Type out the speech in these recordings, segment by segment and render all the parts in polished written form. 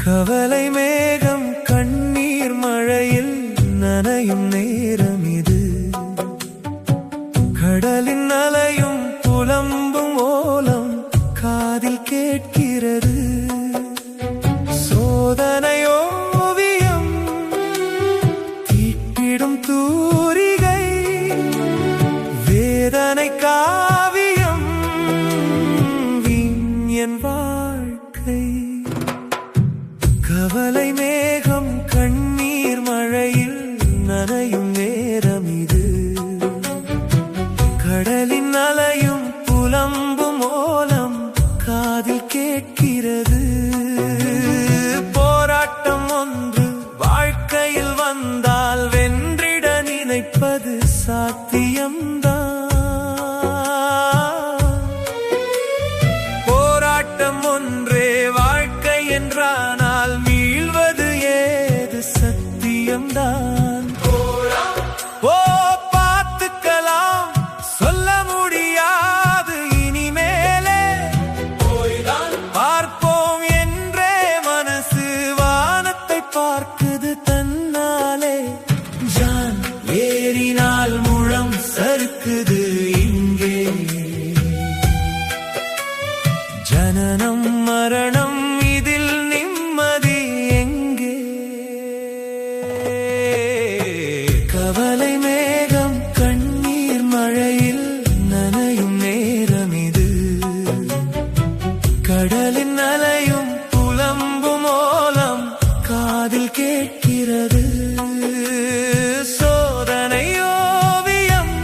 கவலை மேகம் கண்ணீர் மழையில் நனையும் நேரம் இது. கடலின் அலையும் புலம்பும் ஓலம் காதில் கேட்கிறது. சோதனை ஓவியம் தீட்டிடும் தூரிகை, வேதனை காவியம் வீண் என் வாழ்க்கை. கவலை மேகம் கண்ணீர் மழையில் நனையும் நேரம் இது. கடலின் அலையும் புலம்பும் ஓலம் காதில் கேட்கிறது. போராட்டம் ஒன்று வாழ்க்கையில் வந்தால் வென்றிட நினைப்பது சாத்தியம்தான். போராட்டம் ஒன்றே வாழ்க்கை என்றான், சத்தியம்தான். ஓ பார்த்துக்கலாம், சொல்ல முடியாது இனிமேலே. பார்ப்போம் என்றே மனசு வானத்தை பார்க்குது தன்னாலே. ஜான் ஏறினால் முழம் சறுக்குது இங்கே. ஜனனம் மரணம் இதில் நிம்மதி எங்கே? கவலை மேகம் கண்ணீர் மழையில் நனையும் நேரம் இது. கடலின் அலையும் புலம்பும் ஓலம் காதில் கேட்கிறது. சோதனை ஓவியம்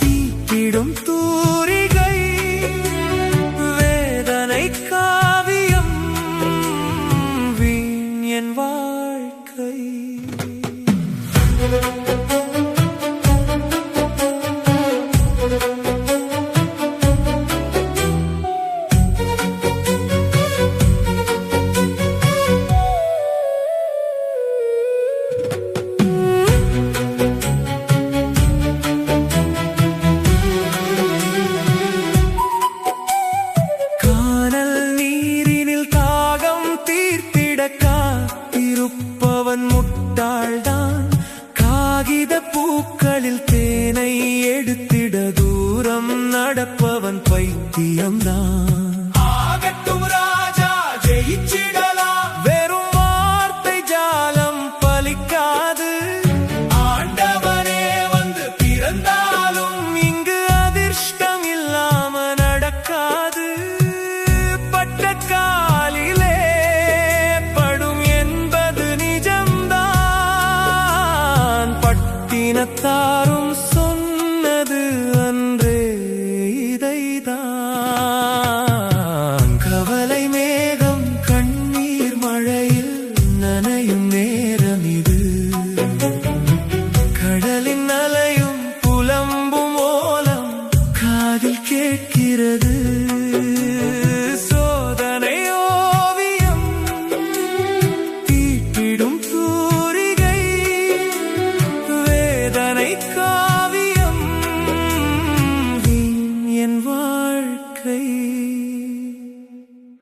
தீட்டிடும் தூரிகை, வேதனை காவியம் வீண் என் வாழ்க்கை. கானல் நீரினில் தாகம் தீர்த்திட காத்திருப்பவன் முட்டாள்தான். காகித பூக்களில் தேனை எடுத்திட தூரம் நடப்பவன் பைத்தியம்தான். ஆகட்டும் ராஜா, ஜெயிச்சிடலாம். வெறும் வார்த்தை ஜாலம் பலிக்காது. ஆண்டவனே வந்து பிறந்தாலும் இங்கு அதிர்ஷ்டம் இல்லாம நடக்காது. பட்ட காலிலே படும் என்பது நிஜம்தான். பட்டினத்தார்